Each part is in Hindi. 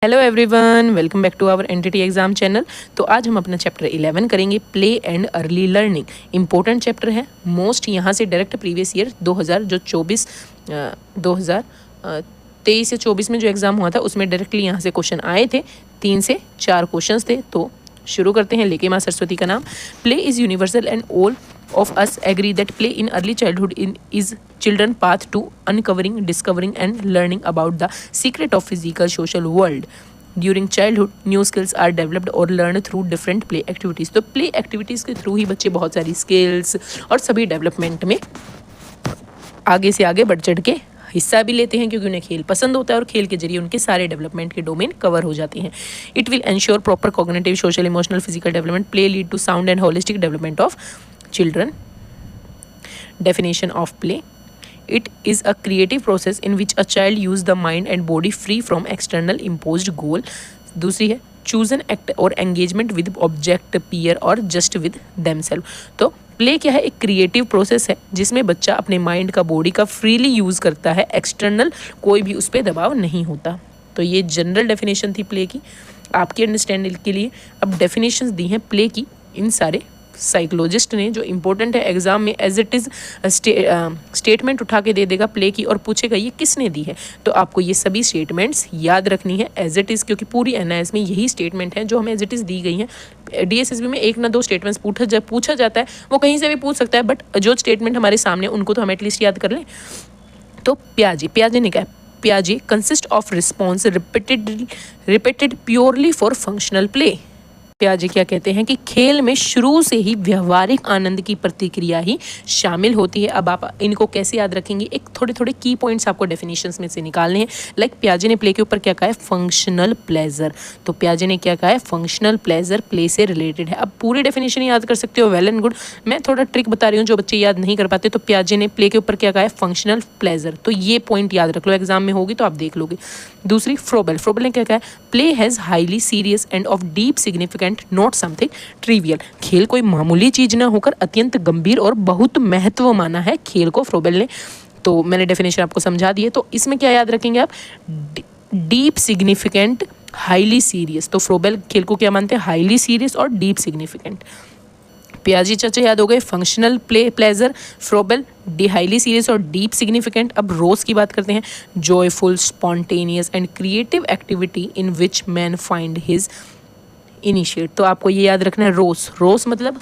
Hello everyone, welcome back to our NTT exam channel. तो आज हम अपना चैप्टर 11 करेंगे, play and early learning. Important chapter है, मोस्ट। यहाँ से डायरेक्ट प्रीवियस ईयर 2023 या 24 में जो एग्ज़ाम हुआ था उसमें डायरेक्टली यहाँ से क्वेश्चन आए थे। 3 से 4 क्वेश्चंस थे। तो शुरू करते हैं। लेके माँ सरस्वती का नाम। Play is universal and all of us agree that play in early childhood is children path to uncovering, discovering and learning about the secret of physical social world. During childhood, new skills are developed or learned through different play activities. तो play activities के थ्रू ही बच्चे बहुत सारी skills और सभी डेवलपमेंट में आगे से आगे बढ़ चढ़ के हिस्सा भी लेते हैं, क्योंकि उन्हें खेल पसंद होता है और खेल के जरिए उनके सारे डेवलपमेंट के डोमेन कवर हो जाते हैं। It will ensure proper cognitive, social, emotional, physical development. Play lead to sound and holistic development of children. Definition of play: it is a creative process in which a child use the mind and body free from external imposed goal. दूसरी है choose an act or engagement with object, peer or just with themselves. तो प्ले क्या है? एक क्रिएटिव प्रोसेस है जिसमें बच्चा अपने माइंड का, बॉडी का फ्रीली यूज़ करता है। एक्सटर्नल कोई भी उस पर दबाव नहीं होता। तो ये जनरल डेफिनेशन थी प्ले की, आपकी अंडरस्टैंडिंग के लिए। अब डेफिनेशंस दी हैं प्ले की इन सारे साइकोलॉजिस्ट ने, जो इम्पोर्टेंट है एग्जाम में। एज इट इज़ स्टेटमेंट उठा के दे देगा प्ले की और पूछेगा ये किसने दी है। तो आपको ये सभी स्टेटमेंट्स याद रखनी है एज इट इज़, क्योंकि पूरी एनआईएस में यही स्टेटमेंट है जो हमें एज इट इज़ दी गई हैं। डीएसएसबी में 1 ना 2 स्टेटमेंट्स पूछा जाता है, वो कहीं से भी पूछ सकता है, बट जो स्टेटमेंट हमारे सामने उनको तो हम एटलीस्ट याद कर लें। तो पियाजे ने कहा, पियाजे consist of response repeated purely for functional play. पियाजे क्या कहते हैं कि खेल में शुरू से ही व्यवहारिक आनंद की प्रतिक्रिया ही शामिल होती है। अब आप इनको कैसे याद रखेंगे? एक थोड़े की पॉइंट्स आपको डेफिनेशंस में से निकालने हैं। लाइक पियाजे ने प्ले के ऊपर क्या कहा है? Functional pleasure. तो पियाजे ने क्या कहा है? फंक्शनल प्लेजर प्ले से रिलेटेड है। अब पूरी डेफिनेशन याद कर सकते हो, वेल एंड गुड। मैं थोड़ा ट्रिक बता रही हूँ जो बच्चे याद नहीं कर पाते। तो पियाजे ने प्ले के ऊपर क्या कहा है? Functional pleasure. तो ये पॉइंट याद रख लो, एग्जाम में होगी तो आप देख लोगे। दूसरी फ्रोबेल ने क्या कहा है? Play has highly serious end of deep significant, not something trivial. खेल कोई मामूली चीज ना होकर अत्यंत गंभीर और बहुत महत्व माना है खेल को फ्रोबेल ने। तो मैंने डेफिनेशन आपको समझा दी है। तो इसमें क्या याद रखेंगे आप? Deep significant, highly serious. तो फ्रोबेल खेल को क्या मानते हैं? हाईली सीरियस और डीप सिग्निफिकेंट। पियाजे चाचा याद हो गए, functional pleasure, Froebel highly serious और डीप सिग्निफिकेंट। अब रोज की बात करते हैं। Joyful, spontaneous and creative activity in which man find his initiate. तो आपको ये याद रखना है, रोस मतलब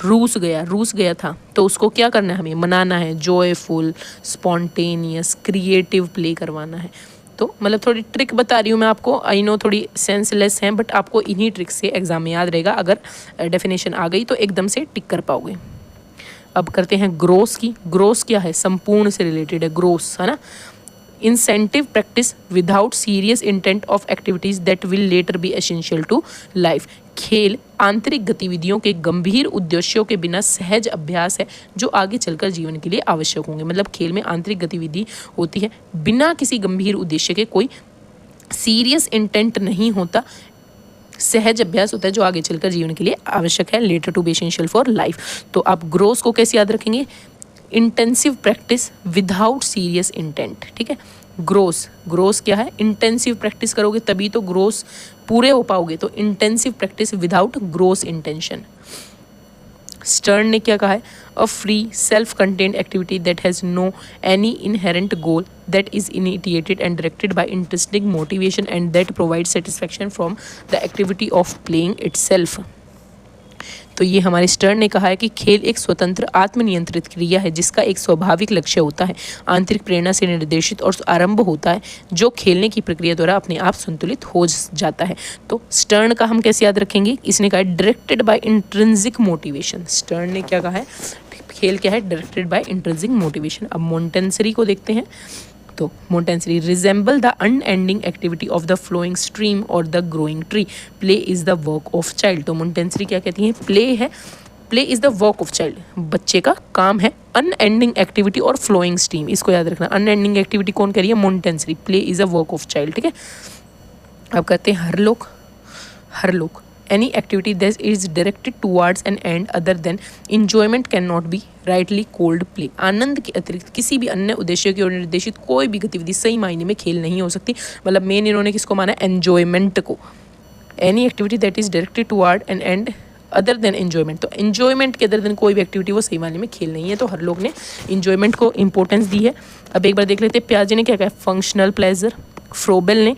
रूस गया था, तो उसको क्या करना है? हमें मनाना है। जॉयफुल, स्पॉन्टेनियस, क्रिएटिव प्ले करवाना है। तो मतलब थोड़ी ट्रिक बता रही हूँ मैं आपको, आई नो थोड़ी सेंसलेस हैं, बट आपको इन्हीं ट्रिक से एग्जाम में याद रहेगा। अगर डेफिनेशन आ गई तो एकदम से टिक कर पाओगे। अब करते हैं ग्रोस की। ग्रोस क्या है? संपूर्ण से रिलेटेड है ग्रोस, है ना। Incentive practice without serious intent of activities that will later be essential to life. खेल आंतरिक गतिविधियों के गंभीर उद्देश्यों के बिना सहज अभ्यास है जो आगे चलकर जीवन के लिए आवश्यक होंगे। मतलब खेल में आंतरिक गतिविधि होती है बिना किसी गंभीर उद्देश्य के, कोई सीरियस इंटेंट नहीं होता, सहज अभ्यास होता है जो आगे चलकर जीवन के लिए आवश्यक है, later to be essential for life. तो आप ग्रोस को कैसे याद रखेंगे? Intensive practice without serious intent. ठीक है, ग्रोस क्या है? इंटेंसिव प्रैक्टिस करोगे तभी तो ग्रोस पूरे हो पाओगे। तो intensive practice without Groos intention. Stern ने क्या कहा है? A free self contained activity that has no any inherent goal that is initiated and directed by interesting motivation and that provide satisfaction from the activity of playing itself. तो ये हमारे स्टर्न ने कहा है कि खेल एक स्वतंत्र आत्मनियंत्रित क्रिया है जिसका एक स्वाभाविक लक्ष्य होता है, आंतरिक प्रेरणा से निर्देशित और आरंभ होता है, जो खेलने की प्रक्रिया द्वारा अपने आप संतुलित हो जाता है। तो स्टर्न का हम कैसे याद रखेंगे? इसने कहा है directed by intrinsic motivation. Stern ने क्या कहा है? खेल क्या है? Directed by intrinsic motivation. अब मोंटेंसरी को देखते हैं। तो Montessori resemble the unending activity of the flowing stream और the growing tree. Play is the work of child. तो मोंटेंसरी क्या कहती है? Play is the work of child, बच्चे का काम है। अनएंडिंग एक्टिविटी और फ्लोइंग स्ट्रीम, इसको याद रखना। अनएंडिंग एक्टिविटी कौन कह रही है? Montessori. Play is a work of child. ठीक है, अब कहते हैं हरलोक। any activity that is directed towards an end other than enjoyment cannot be rightly called play। आनंद के अतिरिक्त किसी भी अन्य उद्देश्य की ओर निर्देशित कोई भी गतिविधि सही मायने में खेल नहीं हो सकती। मतलब मेन इन्होंने किसको माना, एंजॉयमेंट को। Any activity that is directed toward an end other than enjoyment, तो एन्जॉयमेंट के अदर देन कोई भी एक्टिविटी वो सही मायने में खेल नहीं है। तो हर लोग ने एन्जॉयमेंट को इंपॉर्टेंस दी है। अब एक बार देख लेते हैं पियाजे ने क्या कहा, फंक्शनल प्लेजर, फ्रोबेल ने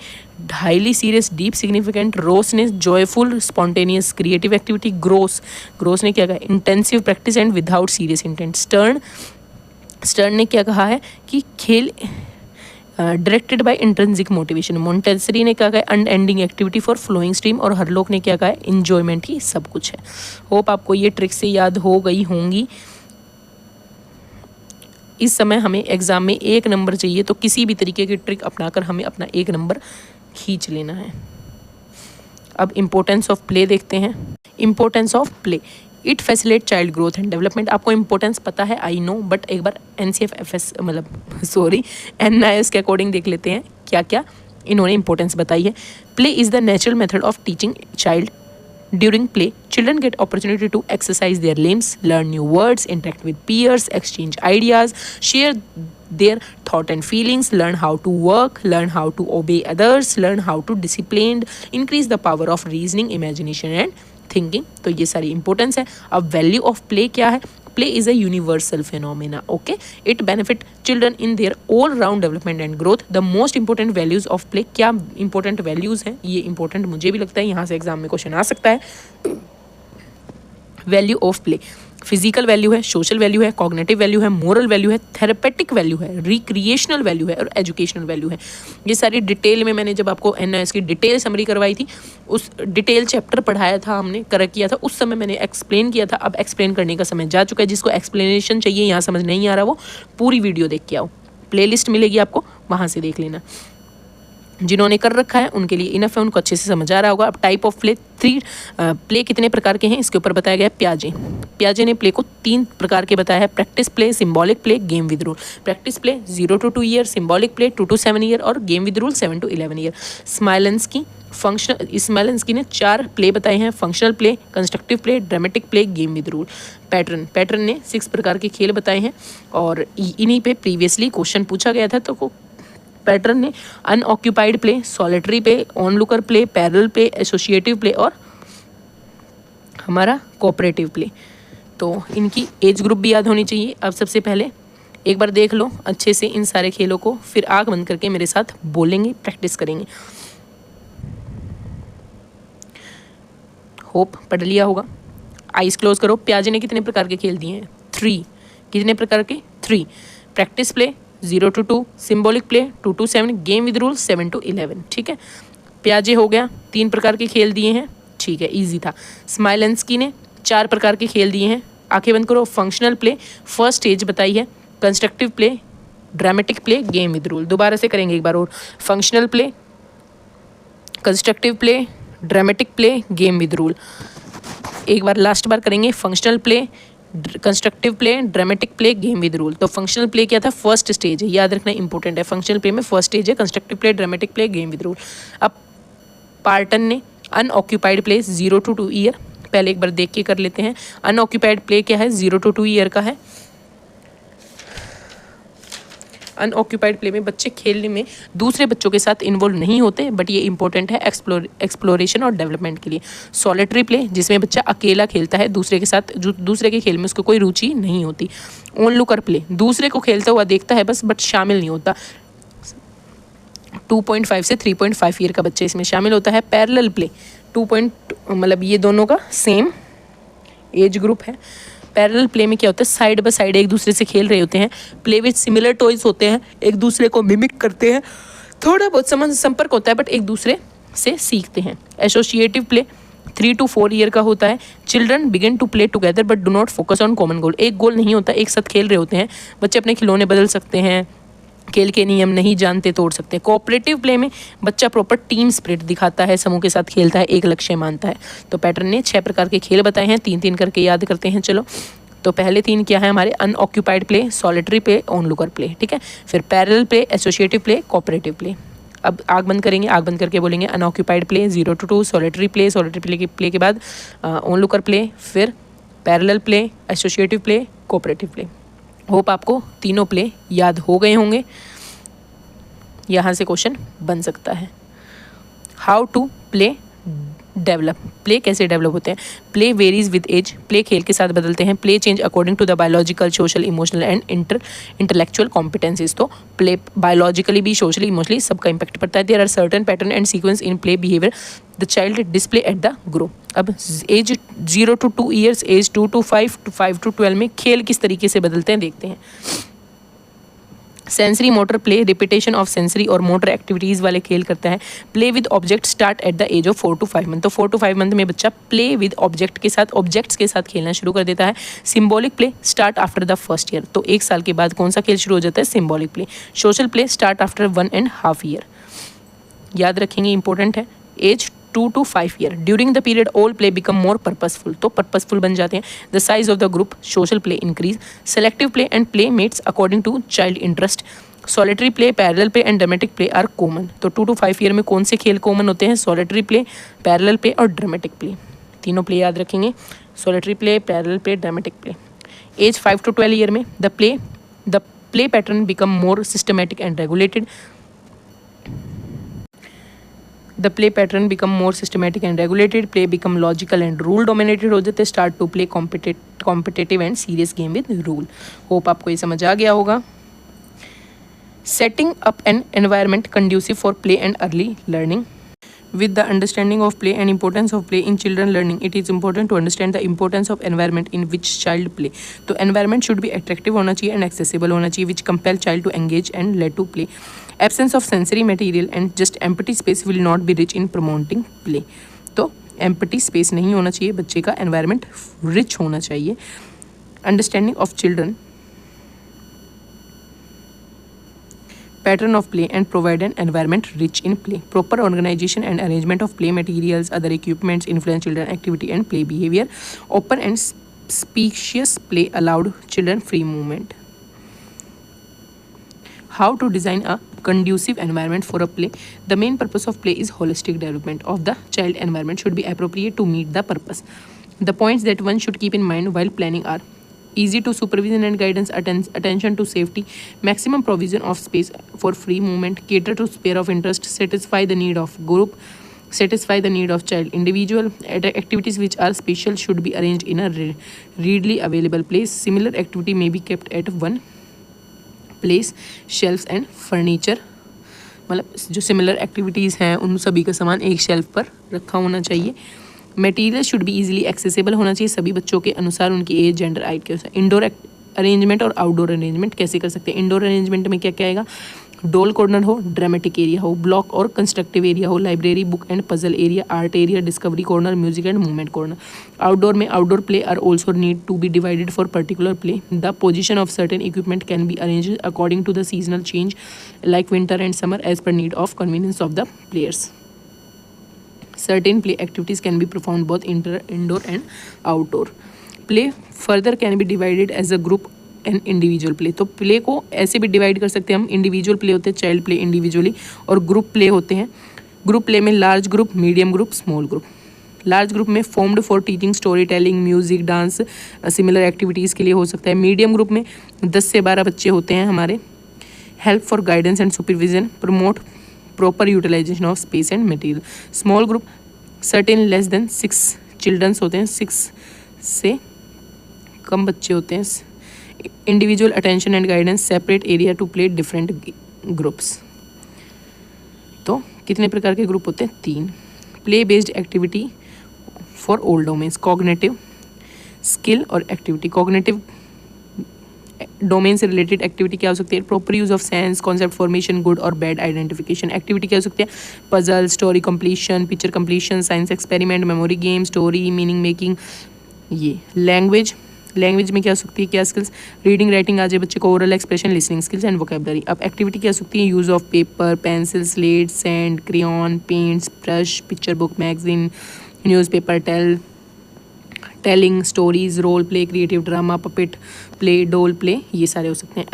highly serious deep significant, Ross ने joyful spontaneous creative activity, Groos ने क्या कहा, intensive practice and without serious intent, Stern ने क्या कहा है कि खेल directed by intrinsic motivation, Montessori ने क्या कहा है, unending activity for flowing stream, और हरलोक ने क्या कहा है, इंजॉयमेंट ही सब कुछ है। होप आपको ये ट्रिक से याद हो गई होंगी। इस समय हमें एग्जाम में 1 नंबर चाहिए, तो किसी भी तरीके की ट्रिक अपनाकर हमें अपना 1 नंबर खींच लेना है। अब इम्पोर्टेंस ऑफ प्ले देखते हैं। Importance of play, it facilitate child growth and development. आपको इंपॉर्टेंस पता है, आई नो, बट एक बार NCFFS NIS के अकॉर्डिंग देख लेते हैं क्या क्या इन्होंने इंपॉर्टेंस बताई है। Play is the natural method of teaching child. During play, children get opportunity to exercise their limbs, learn new words, interact with peers, exchange ideas, share their thought and feelings, learn how to work, learn how to obey others, learn how to discipline, increase the power of reasoning, imagination and thinking। तो ये सारी इंपॉर्टेंस है। अब वैल्यू ऑफ प्ले क्या है, play is a universal phenomena, okay, it benefit children in their all round development and growth. The most important values of play, क्या इंपॉर्टेंट वैल्यूज हैं, ये इंपॉर्टेंट मुझे भी लगता है, यहाँ से एग्जाम में क्वेश्चन आ सकता है। Value of play, physical value है, सोशल वैल्यू है, कॉग्निटिव वैल्यू है, मोरल वैल्यू है, थेरेपेटिक वैल्यू है, रिक्रिएशनल वैल्यू है और एजुकेशनल वैल्यू है। ये सारी डिटेल में मैंने जब आपको NIS की डिटेल समरी करवाई थी, उस डिटेल चैप्टर पढ़ाया था हमने, करेक्ट किया था, उस समय मैंने एक्सप्लेन किया था। अब एक्सप्लेन करने का समय जा चुका है। जिसको एक्सप्लेनेशन चाहिए, यहाँ समझ नहीं आ रहा, वो पूरी वीडियो देख के आओ, प्लेलिस्ट मिलेगी आपको, वहाँ से देख लेना। जिन्होंने कर रखा है उनके लिए इनफ है, उनको अच्छे से समझ आ रहा होगा। अब टाइप ऑफ प्ले, प्ले कितने प्रकार के हैं इसके ऊपर बताया गया है। पियाजे ने प्ले को 3 प्रकार के बताया है, practice play, symbolic play, game with rule. Practice play 0 to 2 year, symbolic play 2 to 7 year और game with rule 7 to 11 year. Smilansky ने 4 प्ले बताए हैं, functional play, constructive play, dramatic play, game with rule. Parten ने 6 प्रकार के खेल बताए हैं और इन्हीं पे प्रीवियसली क्वेश्चन पूछा गया था। तो पैटर्न ने unoccupied play, solitary play, Onlooker play, parallel play, associative play और हमारा कोऑपरेटिव प्ले। तो इनकी एज ग्रुप भी याद होनी चाहिए। अब सबसे पहले एक बार देख लो अच्छे से इन सारे खेलों को, फिर आँख बंद करके मेरे साथ बोलेंगे, प्रैक्टिस करेंगे। होप पढ़ लिया होगा। आइज क्लोज करो। पियाजे ने कितने प्रकार के खेल दिए हैं? 3। कितने प्रकार के? 3। Practice play 0 to 2, symbolic play 2 to 7, game with rule 7 to 11। ठीक है, पियाजे हो गया, 3 प्रकार के खेल दिए हैं, ठीक है, इजी था। स्माइलेंस्की ने 4 प्रकार के खेल दिए हैं, आंखें बंद करो। फंक्शनल प्ले फर्स्ट स्टेज बताई है, constructive play, dramatic play, game with rule. दोबारा से करेंगे एक बार और, functional play, constructive play, dramatic play, game with rule. एक बार लास्ट बार करेंगे, functional play, constructive play, dramatic play, game with rule. तो फंक्शनल प्ले क्या था? फर्स्ट स्टेज है, याद रखना इंपॉर्टेंट है। फंक्शनल प्ले में फर्स्ट स्टेज है, constructive play, dramatic play, game with rule. अब पार्टन ने अनऑक्यूपाइड प्ले 0 to 2 ईयर, पहले एक बार देख के कर लेते हैं। अनऑक्यूपाइड प्ले क्या है? 0 to 2 ईयर का है। अनऑक्यूपाइड प्ले में बच्चे खेलने में दूसरे बच्चों के साथ इन्वॉल्व नहीं होते, बट ये इंपॉर्टेंट है एक्सप्लोरेशन और डेवलपमेंट के लिए। सॉलिटरी प्ले जिसमें बच्चा अकेला खेलता है, दूसरे के साथ, जो दूसरे के खेल में उसको कोई रुचि नहीं होती। ऑनलुकर प्ले दूसरे को खेलता हुआ देखता है बस, बट शामिल नहीं होता। 2.5 से 3.5 ईयर का बच्चा इसमें शामिल होता है। पैरेलल प्ले 2 मतलब ये दोनों का सेम एज ग्रुप है। पैरेलल प्ले में क्या होता है? साइड बाय साइड एक दूसरे से खेल रहे होते हैं, प्ले विथ सिमिलर टॉयज होते हैं, एक दूसरे को मिमिक करते हैं, थोड़ा बहुत संपर्क होता है, बट एक दूसरे से सीखते हैं। एसोसिएटिव प्ले 3 to 4 ईयर का होता है। Children begin to play together but do not focus on common goal. एक गोल नहीं होता, एक साथ खेल रहे होते हैं। बच्चे अपने खिलौने बदल सकते हैं, खेल के नियम नहीं जानते तोड़ सकते। कोऑपरेटिव प्ले में बच्चा प्रॉपर टीम स्पिरिट दिखाता है, समूह के साथ खेलता है, एक लक्ष्य मानता है। तो पैटर्न ने 6 प्रकार के खेल बताए हैं, 3-3 करके याद करते हैं। चलो, तो पहले 3 क्या है हमारे? Unoccupied play, solitary play, Onlooker play, ठीक है। फिर parallel play, associative play, cooperative play. अब आग बंद करेंगे, आग बंद करके बोलेंगे unoccupied play 0 to 2, solitary play के बाद ऑनलुकर प्ले, फिर parallel play, associative play, cooperative play. Hope आपको तीनों प्ले याद हो गए होंगे। यहाँ से क्वेश्चन बन सकता है। How to play develop, play कैसे डेवलप होते हैं। Play varies with age, play खेल के साथ बदलते हैं। Play change according to the biological, social, emotional and intellectual competencies. तो प्ले बायोलॉजिकली भी, सोशली, इमोशनली सबका इंपैक्ट पड़ता है। There are certain pattern and sequence in play behaviour the child display at the grow. अब age 0 to 2 years, age 2 to 5, 5 to 12 में खेल किस तरीके से बदलते हैं देखते हैं। Sensory motor play, repetition of sensory और मोटर एक्टिविटीज़ वाले खेल करता है। Play with object start at the age of 4 to 5 month. तो 4 to 5 मंथ में बच्चा प्ले विद ऑब्जेक्ट के साथ, ऑब्जेक्ट्स के साथ खेलना शुरू कर देता है। Symbolic play start after the first year. तो 1 साल के बाद कौन सा खेल शुरू हो जाता है, symbolic play. Social play start after 1.5 year. याद रखेंगे, इंपॉर्टेंट है। Age 2 to 5 year. During the period all play become more purposeful. तो पर्पसफुल बन जाते हैं। The size of the group, social play increase. Selective play and play mates according to child interest. Solitary play, parallel play and dramatic play are common. तो 2 to 5 ईयर में कौन से खेल कॉमन होते हैं, सॉलिटरी प्ले, पैरेलल प्ले और ड्रामेटिक प्ले। तीनों प्ले याद रखेंगे, solitary play, parallel play, dramatic play. Age 5 to 12 year में the play pattern become more systematic and regulated. The play pattern become more systematic and regulated. Play become logical and rule dominated हो जाते हैं। Start to play competitive and serious game with rule. Hope आपको ये समझ आ गया होगा। Setting up an environment conducive for play and early learning. With the understanding of play and importance of play in children learning, it is important to understand the importance of environment in which child play. तो environment should be attractive होना चाहिए and accessible होना चाहिए, which compel child to engage and led to play. Absence of sensory material and just empty space will not be rich in promoting play. तो empty space नहीं होना चाहिए, बच्चे का environment rich होना चाहिए. Understanding of children pattern of play and provide an environment rich in play. Proper organization and arrangement of play materials, other equipments influence children activity and play behavior. Open and spacious play allowed children free movement. How to design a conducive environment for a play. The main purpose of play is holistic development of the child. Environment should be appropriate to meet the purpose. The points that one should keep in mind while planning are easy to supervision and guidance, attention to safety, maximum provision of space for free movement, cater to sphere of interest, satisfy the need of group, satisfy the need of child. Individual activities which are special should be arranged in a readily available place. Similar activity may be kept at one place. Shelves and furniture, मतलब जो सिमिलर एक्टिविटीज़ हैं उन सभी का सामान एक शेल्फ पर रखा होना चाहिए. Material should be easily accessible होना चाहिए सभी बच्चों के अनुसार, उनकी एज, जेंडर, हाइट के अनुसार. इंडोर अरेंजमेंट और आउटडोर अरेंजमेंट कैसे कर सकते हैं. इंडोर अरेंजमेंट में क्या क्या आएगा, डोल कॉर्नर हो, ड्रामेटिक एरिया हो, ब्लॉक और कंस्ट्रक्टिव एरिया हो, library, book and puzzle area, art area, discovery corner, music and movement corner. Outdoor में outdoor play are also need to be divided for particular play. The position of certain equipment can be arrange according to the seasonal change like winter and summer as per need of convenience of the players. Certain play activities can be performed both indoor and outdoor. Play further can be divided as a group and individual play. तो प्ले को ऐसे भी डिवाइड कर सकते हैं हम. इंडिविजुअल प्ले होते हैं, चाइल्ड प्ले इंडिविजुअली, और ग्रुप प्ले होते हैं. ग्रुप प्ले में large group, medium group, small group. Large group में formed for teaching, story telling, music, dance, similar activities के लिए हो सकता है. मीडियम ग्रुप में 10 से 12 बच्चे होते हैं हमारे. Help for guidance and supervision, promote proper utilization of space and material. Small group certain less than 6 children होते हैं, 6 से कम बच्चे होते हैं. Individual attention and guidance, separate area to play different groups. तो कितने प्रकार के ग्रुप होते हैं, 3. Play based activity for all domains, cognitive, skill और activity. Cognitive डोमेन से रिलेटेड एक्टिविटी क्या हो सकती है, proper use of sense, concept formation, good और बैड आइडेंटिफिकेशन. एक्टिविटी क्या हो सकती है, puzzle, story completion, picture completion, science experiment, memory game, story, meaning making. ये लैंग्वेज में क्या हो सकती है, क्या स्किल्स, रीडिंग राइटिंग आ जाए बच्चे को, oral expression, listening skills and vocabulary. अब एक्टिविटी क्या हो सकती है, use of paper, pencil, slate, sand, crayon, paints, brush, picture book, magazine, newspaper, telling, stories, role play, creative drama, puppet play, doll play, ये सारे हो सकते हैं।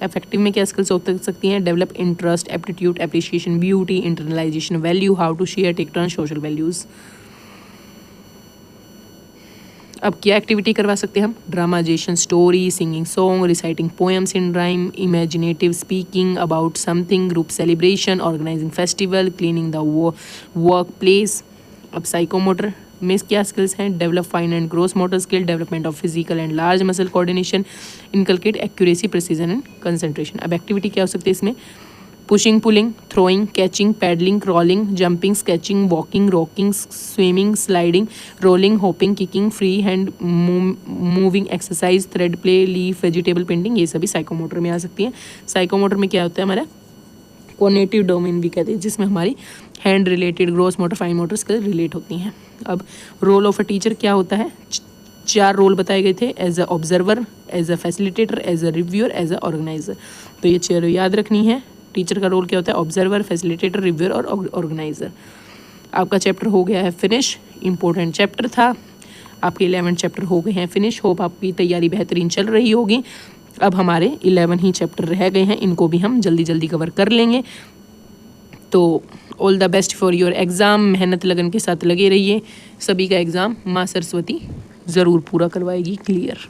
अफेक्टिव में क्या स्किल्स हो सकती हैं? Develop interest, aptitude, appreciation, beauty, internalisation, value, how to share, take turn, social values. अब क्या एक्टिविटी करवा सकते हैं हम? Dramatisation, story, singing song, reciting poems in rhyme, imaginative speaking about something, group celebration, organising festival, cleaning the work place. अब साइकोमोटर में क्या स्किल्स हैं? Develop fine and gross motor skill, development of physical and large muscle coordination, inculcate accuracy, precision and concentration. अब एक्टिविटी क्या हो सकती है इसमें? Pushing, pulling, throwing, catching, paddling, crawling, jumping, sketching, walking, rocking, swimming, sliding, rolling, hopping, kicking, free hand moving exercise, thread play, leaf, vegetable painting, ये सभी साइकोमोटर में आ सकती हैं। साइकोमोटर में क्या होता है हमारा? कॉग्निटिव डोमेन भी कहते हैं, जिसमें हमारी hand related gross motor, fine motor skill relate होती हैं। अब रोल ऑफ अ टीचर क्या होता है? 4 रोल बताए गए थे, as a observer, as a facilitator, as a reviewer, as a organizer. तो ये 4 याद रखनी है। टीचर का रोल क्या होता है? ऑब्जर्वर, फैसिलिटेटर, रिव्यूअर और ऑर्गेनाइजर। आपका चैप्टर हो गया है फिनिश। इम्पोर्टेंट चैप्टर था। आपके 11 चैप्टर हो गए हैं फिनिश। होप आपकी तैयारी बेहतरीन चल रही होगी। अब हमारे 11 ही चैप्टर रह गए हैं, इनको भी हम जल्दी जल्दी कवर कर लेंगे। तो all the best for your exam. मेहनत लगन के साथ लगे रहिए। सभी का एग्ज़ाम माँ सरस्वती ज़रूर पूरा करवाएगी क्लियर।